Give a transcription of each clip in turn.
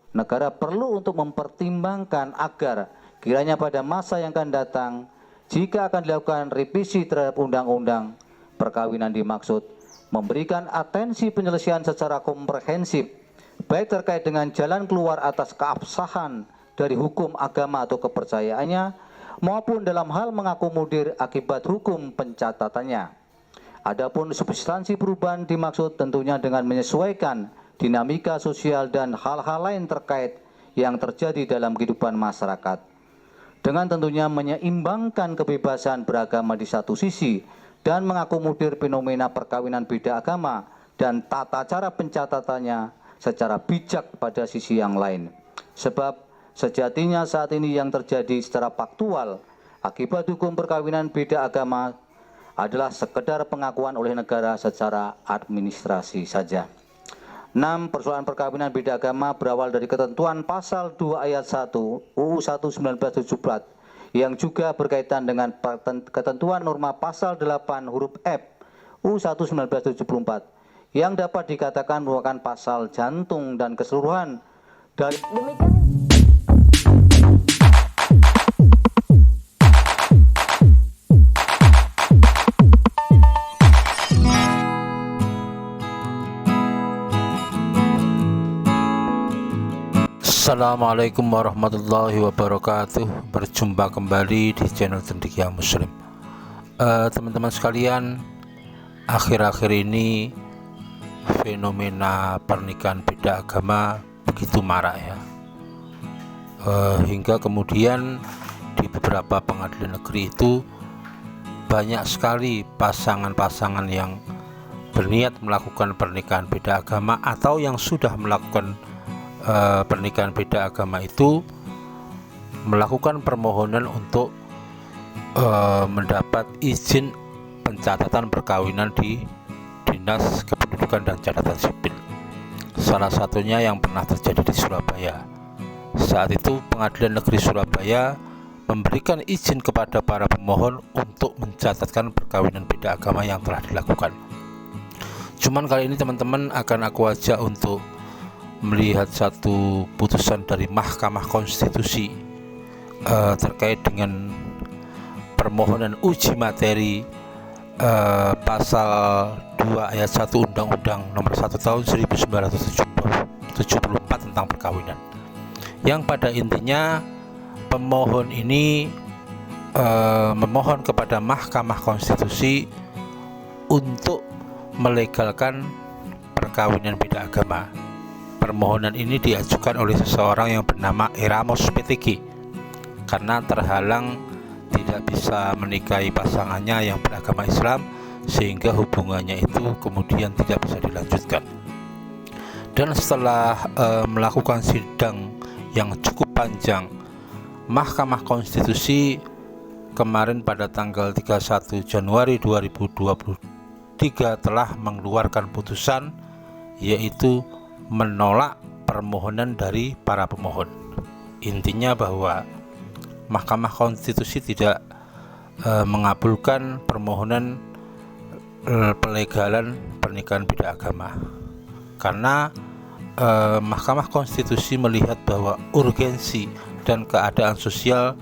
negara perlu untuk mempertimbangkan agar kiranya pada masa yang akan datang, jika akan dilakukan revisi terhadap undang-undang perkawinan dimaksud, memberikan atensi penyelesaian secara komprehensif, baik terkait dengan jalan keluar atas keabsahan dari hukum agama atau kepercayaannya, maupun dalam hal mengakomodir akibat hukum pencatatannya. Adapun substansi perubahan dimaksud tentunya dengan menyesuaikan dinamika sosial dan hal-hal lain terkait yang terjadi dalam kehidupan masyarakat, dengan tentunya menyeimbangkan kebebasan beragama di satu sisi dan mengakomodir fenomena perkawinan beda agama dan tata cara pencatatannya secara bijak pada sisi yang lain. Sebab sejatinya saat ini yang terjadi secara faktual akibat hukum perkawinan beda agama adalah sekedar pengakuan oleh negara secara administrasi saja. 6. Persoalan perkawinan beda agama berawal dari ketentuan pasal 2 ayat 1 UU 1 1974 yang juga berkaitan dengan ketentuan norma pasal 8 huruf F UU 1 1974 yang dapat dikatakan merupakan pasal jantung dan keseluruhan dari Assalamualaikum warahmatullahi wabarakatuh. Berjumpa kembali di channel Cendekia Muslim. Teman-teman sekalian, akhir-akhir ini fenomena pernikahan beda agama begitu marak ya, hingga kemudian di beberapa pengadilan negeri itu banyak sekali pasangan-pasangan yang berniat melakukan pernikahan beda agama atau yang sudah melakukan pernikahan beda agama itu melakukan permohonan untuk mendapat izin pencatatan perkawinan di Dinas Kependudukan dan Catatan Sipil. Salah satunya yang pernah terjadi di Surabaya. Saat itu Pengadilan Negeri Surabaya memberikan izin kepada para pemohon untuk mencatatkan perkawinan beda agama yang telah dilakukan. Cuman kali ini teman-teman akan aku ajak untuk melihat satu putusan dari Mahkamah Konstitusi terkait dengan permohonan uji materi pasal 2 ayat 1 Undang-Undang Nomor 1 Tahun 1974 tentang perkawinan, yang pada intinya pemohon ini memohon kepada Mahkamah Konstitusi untuk melegalkan perkawinan beda agama. Permohonan ini diajukan oleh seseorang yang bernama Eramos PTG karena terhalang tidak bisa menikahi pasangannya yang beragama Islam, sehingga hubungannya itu kemudian tidak bisa dilanjutkan. Dan setelah melakukan sidang yang cukup panjang, Mahkamah Konstitusi kemarin pada tanggal 31 Januari 2023 telah mengeluarkan putusan, yaitu menolak permohonan dari para pemohon. Intinya bahwa Mahkamah Konstitusi tidak mengabulkan permohonan pelegalan pernikahan beda agama karena Mahkamah Konstitusi melihat bahwa urgensi dan keadaan sosial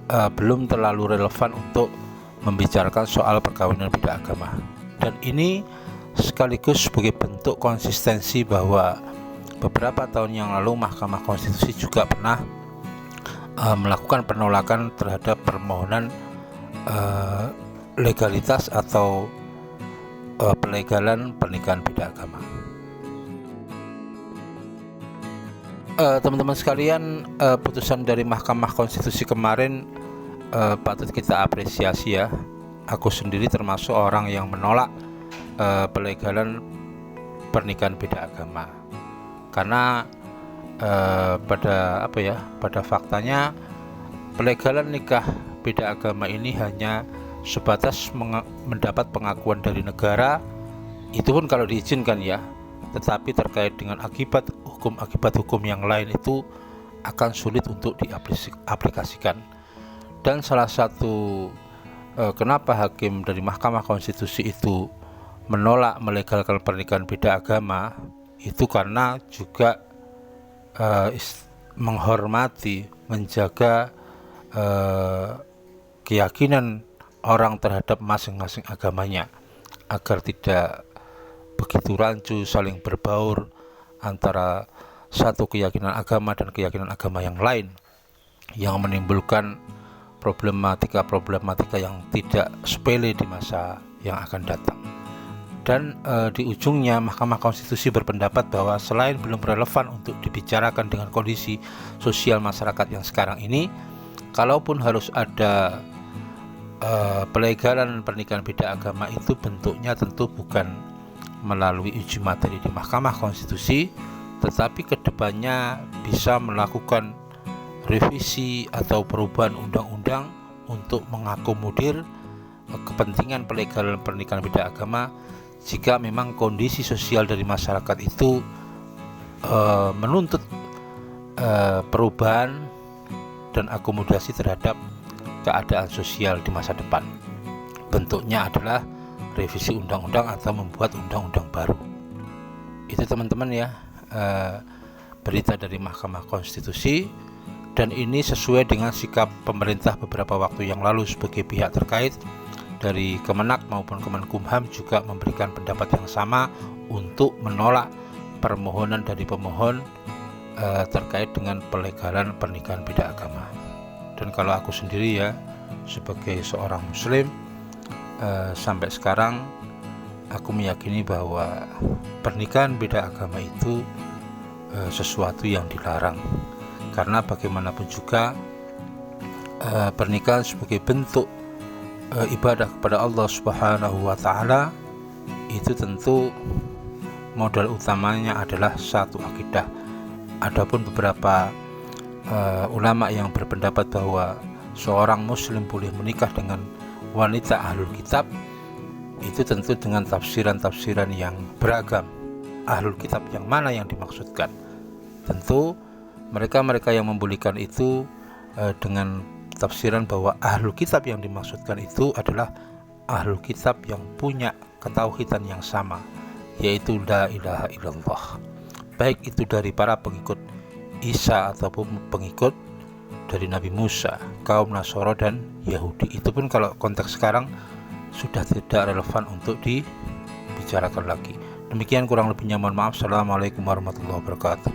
belum terlalu relevan untuk membicarakan soal perkawinan beda agama. Dan ini sekaligus sebagai bentuk konsistensi bahwa beberapa tahun yang lalu Mahkamah Konstitusi juga pernah melakukan penolakan terhadap permohonan legalitas atau pelegalan pernikahan beda agama. Teman-teman sekalian, putusan dari Mahkamah Konstitusi kemarin patut kita apresiasi ya. Aku sendiri termasuk orang yang menolak pelegalan pernikahan beda agama karena pada faktanya pelegalan nikah beda agama ini hanya sebatas mendapat pengakuan dari negara, itu pun kalau diizinkan ya, tetapi terkait dengan akibat hukum yang lain itu akan sulit untuk diaplikasikan. Dan salah satu kenapa hakim dari Mahkamah Konstitusi itu menolak melegalkan pernikahan beda agama itu karena juga menghormati, menjaga keyakinan orang terhadap masing-masing agamanya, agar tidak begitu rancu saling berbaur antara satu keyakinan agama dan keyakinan agama yang lain, yang menimbulkan problematika yang tidak sepele di masa yang akan datang. Dan di ujungnya Mahkamah Konstitusi berpendapat bahwa selain belum relevan untuk dibicarakan dengan kondisi sosial masyarakat yang sekarang ini, kalaupun harus ada pelegalan pernikahan beda agama, itu bentuknya tentu bukan melalui uji materi di Mahkamah Konstitusi, tetapi kedepannya bisa melakukan revisi atau perubahan undang-undang untuk mengakomodir kepentingan pelegalan pernikahan beda agama jika memang kondisi sosial dari masyarakat itu menuntut perubahan dan akomodasi terhadap keadaan sosial di masa depan. Bentuknya adalah revisi undang-undang atau membuat undang-undang baru. Itu teman-teman ya, berita dari Mahkamah Konstitusi, dan ini sesuai dengan sikap pemerintah beberapa waktu yang lalu sebagai pihak terkait. Dari Kemenak maupun Kemenkumham juga memberikan pendapat yang sama untuk menolak permohonan dari pemohon terkait dengan pelegalan pernikahan beda agama. Dan kalau aku sendiri ya, sebagai seorang muslim, sampai sekarang aku meyakini bahwa pernikahan beda agama itu sesuatu yang dilarang, karena bagaimanapun juga pernikahan sebagai bentuk ibadah kepada Allah Subhanahu wa Ta'ala itu tentu modal utamanya adalah satu akidah. Adapun beberapa ulama yang berpendapat bahwa seorang muslim boleh menikah dengan wanita ahlul kitab, itu tentu dengan tafsiran-tafsiran yang beragam. Ahlul kitab yang mana yang dimaksudkan? Tentu mereka yang membolehkan itu dengan tafsiran bahwa ahlul kitab yang dimaksudkan itu adalah ahlul kitab yang punya ketauhidan yang sama, yaitu la ilaha illallah, baik itu dari para pengikut Isa ataupun pengikut dari Nabi Musa, kaum Nasoro dan Yahudi. Itu pun kalau konteks sekarang sudah tidak relevan untuk dibicarakan lagi. Demikian kurang lebihnya, mohon maaf. Assalamualaikum warahmatullahi wabarakatuh.